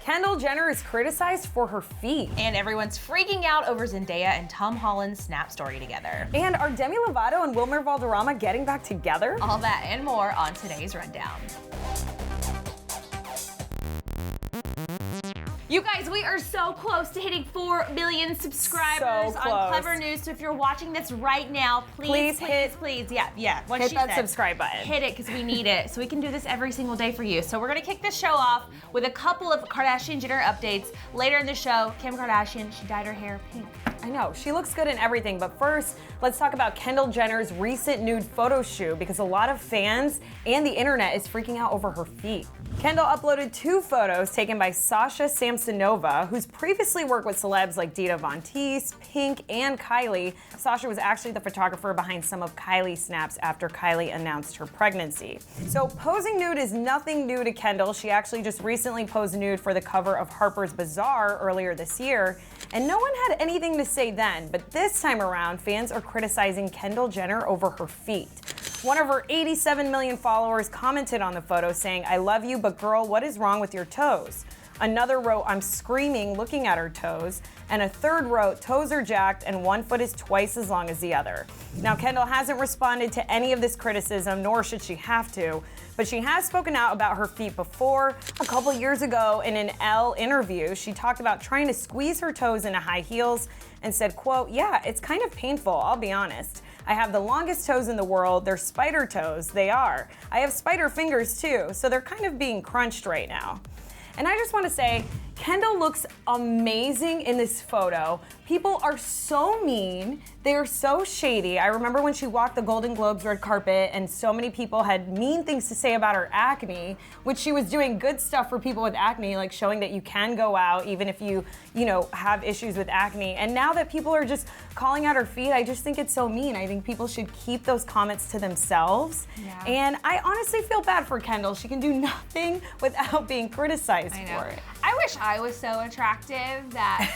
Kendall Jenner is criticized for her feet. And everyone's freaking out over Zendaya and Tom Holland's Snap story together. And are Demi Lovato and Wilmer Valderrama getting back together? All that and more on today's Rundown. You guys, we are so close to hitting 4 million subscribers on Clevver News. So if you're watching this right now, please. Yeah. Hit that subscribe button. Hit it because we need it so we can do this every single day for you. So we're gonna kick this show off with a couple of Kardashian Jenner updates. Later in the show, Kim Kardashian, she dyed her hair pink. I know, she looks good in everything, but first, let's talk about Kendall Jenner's recent nude photo shoot because a lot of fans and the internet is freaking out over her feet. Kendall uploaded 2 photos taken by Sasha Samsonova, who's previously worked with celebs like Dita Von Teese, Pink, and Kylie. Sasha was actually the photographer behind some of Kylie's snaps after Kylie announced her pregnancy. So posing nude is nothing new to Kendall. She actually just recently posed nude for the cover of Harper's Bazaar earlier this year, and no one had anything to say then, but this time around, fans are criticizing Kendall Jenner over her feet. One of her 87 million followers commented on the photo saying, "I love you, but girl, what is wrong with your toes?" Another wrote, "I'm screaming looking at her toes." And a third wrote, "Toes are jacked and one foot is twice as long as the other." Now, Kendall hasn't responded to any of this criticism, nor should she have to, but she has spoken out about her feet before. A couple years ago in an Elle interview, she talked about trying to squeeze her toes into high heels and said, quote, "Yeah, it's kind of painful, I'll be honest. I have the longest toes in the world. They're spider toes, they are. I have spider fingers too, so they're kind of being crunched right now." And I just want to say, Kendall looks amazing in this photo. People are so mean. They are so shady. I remember when she walked the Golden Globes red carpet and so many people had mean things to say about her acne, which she was doing good stuff for people with acne, like showing that you can go out even if you have issues with acne. And now that people are just calling out her feet, I just think it's so mean. I think people should keep those comments to themselves. Yeah. And I honestly feel bad for Kendall. She can do nothing without being criticized for it. I wish I was so attractive that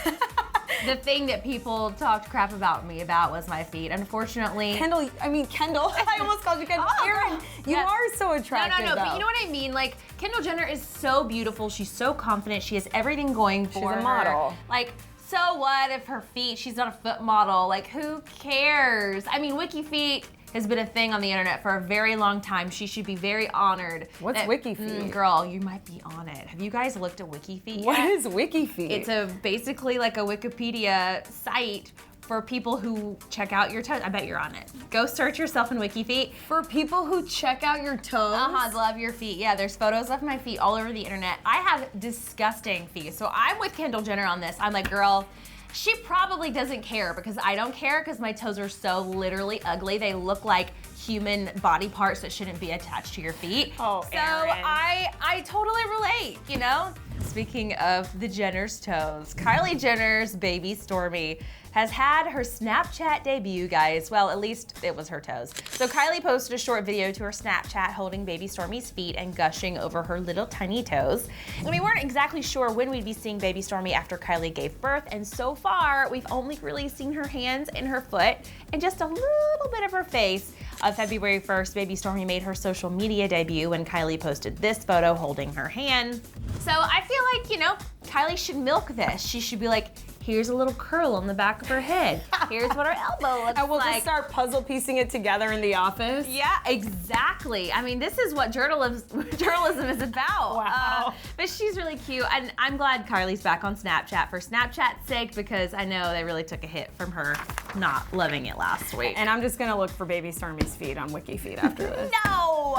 the thing that people talked crap about me about was my feet. Unfortunately, Kendall, I almost called you Kendall. Erin, you are so attractive. No, but you know what I mean? Like, Kendall Jenner is so beautiful. She's so confident. She has everything going for her. She's a model. Like, so what if her feet, she's not a foot model? Like, who cares? I mean, Wiki Feet has been a thing on the internet for a very long time. She should be very honored. What's Wiki Feet? Girl, you might be on it. Have you guys looked at Wiki Feet yet? What is Wiki Feet? It's basically like a Wikipedia site for people who check out your toes. I bet you're on it. Go search yourself in Wiki Feet. For people who check out your toes? Love your feet. Yeah, there's photos of my feet all over the internet. I have disgusting feet. So I'm with Kendall Jenner on this. I'm like, girl, she probably doesn't care because I don't care because my toes are so literally ugly. They look like human body parts that shouldn't be attached to your feet. Oh, so Erin. I totally relate, you know? Speaking of the Jenner's toes, Kylie Jenner's baby Stormi has had her Snapchat debut, guys. Well, at least it was her toes. So Kylie posted a short video to her Snapchat holding baby Stormi's feet and gushing over her little tiny toes. And we weren't exactly sure when we'd be seeing baby Stormi after Kylie gave birth, and so far, we've only really seen her hands and her foot and just a little bit of her face. On February 1st, baby Stormi made her social media debut when Kylie posted this photo holding her hand. So I feel like, Kylie should milk this. She should be like, here's a little curl on the back of her head. Here's what her elbow looks like. And we'll just start puzzle piecing it together in the office. Yeah, exactly. I mean, this is what journalism is about. Wow. But she's really cute, and I'm glad Kylie's back on Snapchat for Snapchat's sake because I know they really took a hit from her not loving it last week. And I'm just gonna look for baby Stormi's feet on Wiki Feet after this. No!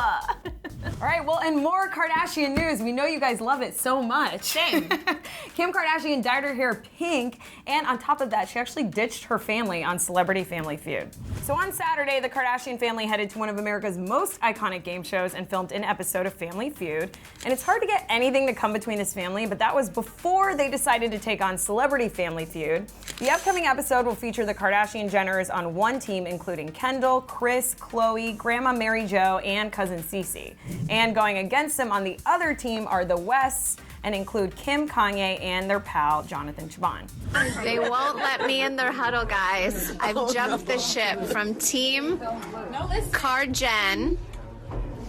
All right, well, and more Kardashian news. We know you guys love it so much. Same. Kim Kardashian dyed her hair pink, and on top of that, she actually ditched her family on Celebrity Family Feud. So on Saturday, the Kardashian family headed to one of America's most iconic game shows and filmed an episode of Family Feud. And it's hard to get anything to come between this family, but that was before they decided to take on Celebrity Family Feud. The upcoming episode will feature the Kardashian Jenners on one team, including Kendall, Kris, Khloe, Grandma Mary Jo, and cousin Cece. And going against them on the other team are the Wests, and include Kim, Kanye, and their pal, Jonathan Cheban. They won't let me in their huddle, guys. I've jumped the ship from Team Jen.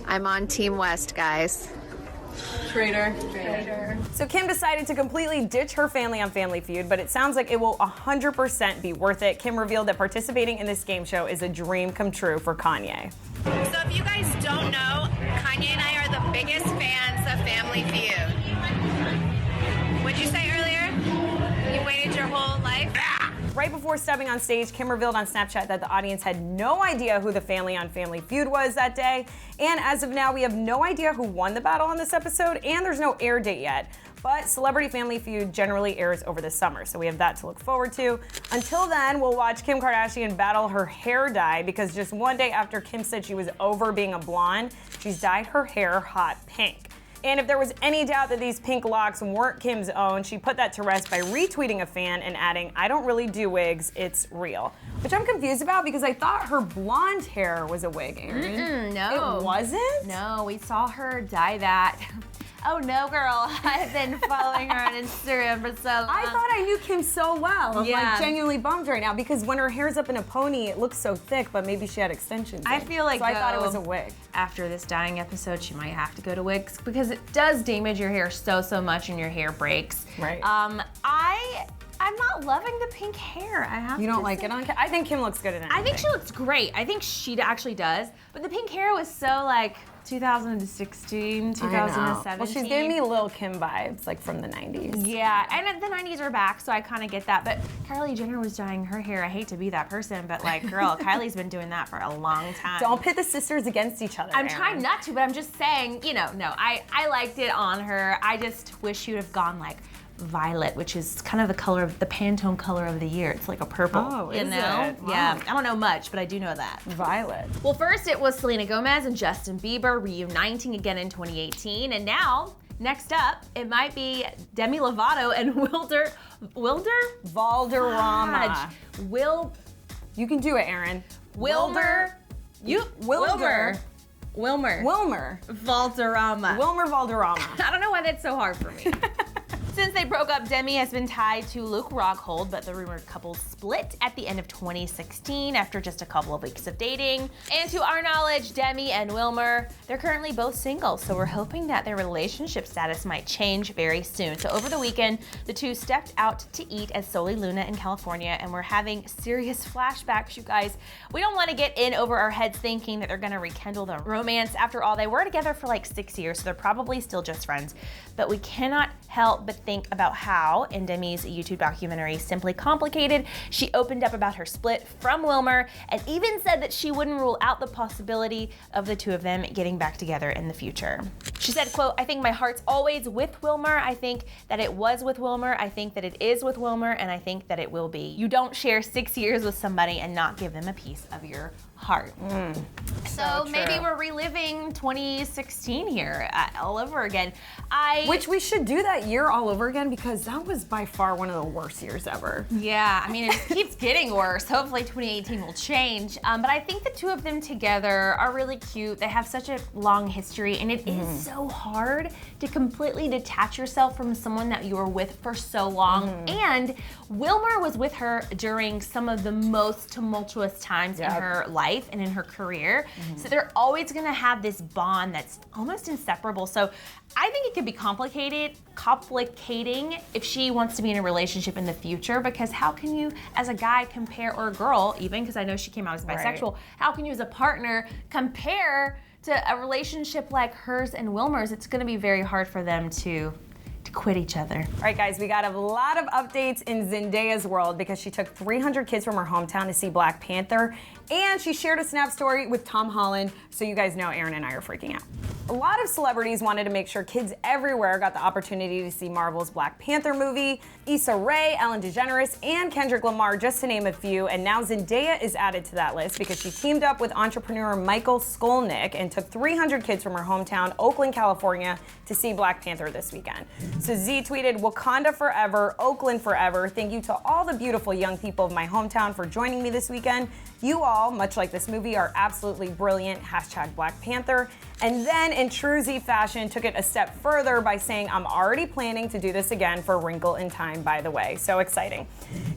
I'm on Team West, guys. Traitor. So Kim decided to completely ditch her family on Family Feud, but it sounds like it will 100% be worth it. Kim revealed that participating in this game show is a dream come true for Kanye. So if you guys don't know, Kanye and I are the biggest fans of Family Feud. What'd you say earlier? You waited your whole life? Right before stepping on stage, Kim revealed on Snapchat that the audience had no idea who the family on Family Feud was that day. And as of now, we have no idea who won the battle on this episode, and there's no air date yet. But Celebrity Family Feud generally airs over the summer, so we have that to look forward to. Until then, we'll watch Kim Kardashian battle her hair dye, because just one day after Kim said she was over being a blonde, she's dyed her hair hot pink. And if there was any doubt that these pink locks weren't Kim's own, she put that to rest by retweeting a fan and adding, "I don't really do wigs, it's real." Which I'm confused about because I thought her blonde hair was a wig, Erin. No. It wasn't? No, we saw her dye that. Oh no, girl. I've been following her on Instagram for so long. I thought I knew Kim so well. I'm Yeah. like genuinely bummed right now because when her hair's up in a pony, it looks so thick, but maybe she had extensions. I in. feel like so I thought it though, was a wig. After this dyeing episode, she might have to go to wigs because it does damage your hair so much and your hair breaks. Right. I'm not loving the pink hair. I have You to don't like say. it on Kim? I think Kim looks good in anything. I think she looks great. I think she actually does. But the pink hair was so like 2016, 2017. Well, she's giving me Lil Kim vibes, like from the 90s. Yeah, and the 90s are back, so I kind of get that. But Kylie Jenner was dyeing her hair. I hate to be that person, but like, girl, Kylie's been doing that for a long time. Don't pit the sisters against each other. I'm Erin. trying not to, but I'm just saying, no, I liked it on her. I just wish you'd have gone like violet, which is kind of the color of the Pantone color of the year. It's like a purple. Oh, you is know? it? Wow. Yeah, I don't know much, but I do know that. Violet. Well, first it was Selena Gomez and Justin Bieber reuniting again in 2018, and now, next up, it might be Demi Lovato and Wilder? Valderrama. Will You can do it, Erin. Wilmer? Wilder. Wilmer Valderrama. Wilmer Valderrama. I don't know why that's so hard for me. Since they broke up, Demi has been tied to Luke Rockhold, but the rumored couple split at the end of 2016 after just a couple of weeks of dating. And to our knowledge, Demi and Wilmer, they're currently both single, so we're hoping that their relationship status might change very soon. So over the weekend, the two stepped out to eat at Soli Luna in California, and we're having serious flashbacks, you guys. We don't want to get in over our heads thinking that they're gonna rekindle the romance. After all, they were together for like 6 years, so they're probably still just friends. But we cannot help but think about how, in Demi's YouTube documentary, Simply Complicated, she opened up about her split from Wilmer and even said that she wouldn't rule out the possibility of the two of them getting back together in the future. She said, quote, "I think my heart's always with Wilmer. I think that it was with Wilmer. I think that it is with Wilmer, and I think that it will be. You don't share 6 years with somebody and not give them a piece of your heart." So maybe true. we're reliving 2016 here all over again. Which we should do that year all over again because that was by far one of the worst years ever. Yeah, I mean, it keeps getting worse. Hopefully 2018 will change. But I think the two of them together are really cute. They have such a long history, and it is so hard to completely detach yourself from someone that you were with for so long. And Wilmer was with her during some of the most tumultuous times in her life and in her career. So they're always gonna have this bond that's almost inseparable. So I think it could be complicating if she wants to be in a relationship in the future, because how can you, as a guy, compare, or a girl even, because I know she came out as bisexual, how can you as a partner compare to a relationship like hers and Wilmer's? It's gonna be very hard for them to quit each other. All right, guys, we got a lot of updates in Zendaya's world because she took 300 kids from her hometown to see Black Panther, and she shared a Snap story with Tom Holland, so you guys know Erin and I are freaking out. A lot of celebrities wanted to make sure kids everywhere got the opportunity to see Marvel's Black Panther movie. Issa Rae, Ellen DeGeneres, and Kendrick Lamar, just to name a few, and now Zendaya is added to that list because she teamed up with entrepreneur Michael Skolnick and took 300 kids from her hometown, Oakland, California, to see Black Panther this weekend. So Z tweeted, "Wakanda forever, Oakland forever. Thank you to all the beautiful young people of my hometown for joining me this weekend. You all, much like this movie, are absolutely brilliant. Hashtag Black Panther." And then in true Z fashion, took it a step further by saying, I'm already planning to do this again for Wrinkle in Time, by the way. So exciting.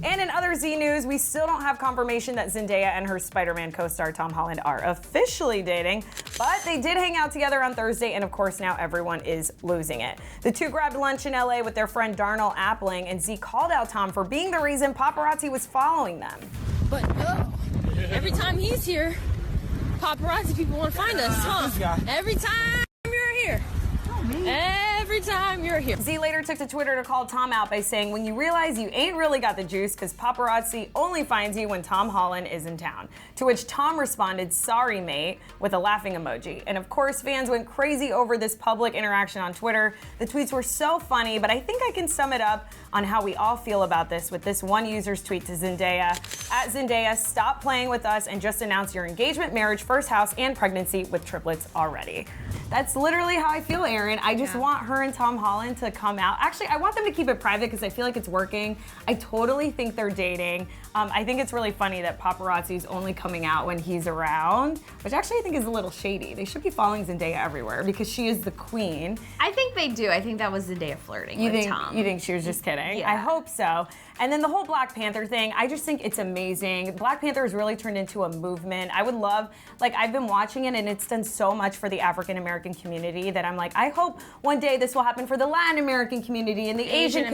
And in other Z news, we still don't have confirmation that Zendaya and her Spider-Man co-star Tom Holland are officially dating, but they did hang out together on Thursday, and of course now everyone is losing it. The two grabbed lunch in LA with their friend Darnell Appling, and Z called out Tom for being the reason paparazzi was following them. But every time he's here, paparazzi people want to find us, huh? Every time you're here. Every time you're here. Z later took to Twitter to call Tom out by saying, when you realize you ain't really got the juice because paparazzi only finds you when Tom Holland is in town. To which Tom responded, sorry mate, with a laughing emoji. And of course, fans went crazy over this public interaction on Twitter. The tweets were so funny, but I think I can sum it up on how we all feel about this with this one user's tweet to Zendaya. At Zendaya, stop playing with us and just announce your engagement, marriage, first house, and pregnancy with triplets already. That's literally how I feel, Erin. I just want her and Tom Holland to come out. Actually, I want them to keep it private because I feel like it's working. I totally think they're dating. I think it's really funny that paparazzi is only coming out when he's around, which actually I think is a little shady. They should be following Zendaya everywhere because she is the queen. I think they do. I think that was Zendaya flirting with Tom. You think she was just kidding? Yeah. I hope so. And then the whole Black Panther thing, I just think it's amazing. Black Panther has really turned into a movement. I would love, like, I've been watching it and it's done so much for the African American community that I'm like, I hope one day this will happen for the Latin American community and the Asian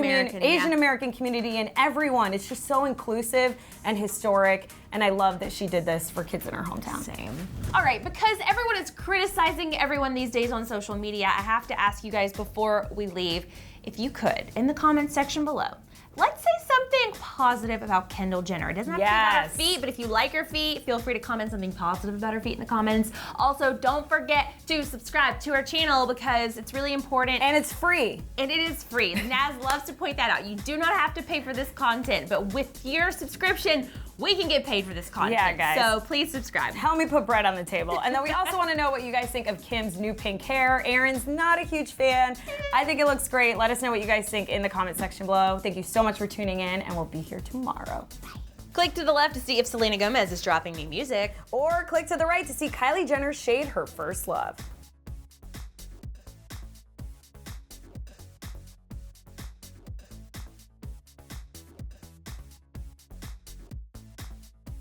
American community and everyone. It's just so inclusive and historic. And I love that she did this for kids in her hometown. Same. All right, because everyone is criticizing everyone these days on social media, I have to ask you guys before we leave, if you could, in the comments section below, let's say something positive about Kendall Jenner. It doesn't have to be about her feet, but if you like her feet, feel free to comment something positive about her feet in the comments. Also, don't forget to subscribe to our channel because it's really important. And it's free. And it is free. Naz loves to point that out. You do not have to pay for this content, but with your subscription, we can get paid for this content. Yeah, guys. So please subscribe. Help me put bread on the table. And then we also want to know what you guys think of Kim's new pink hair. Erin's not a huge fan. I think it looks great. Let us know what you guys think in the comment section below. Thank you so much for tuning in, and we'll be here tomorrow. Bye. Click to the left to see if Selena Gomez is dropping new music. Or click to the right to see Kylie Jenner shade her first love.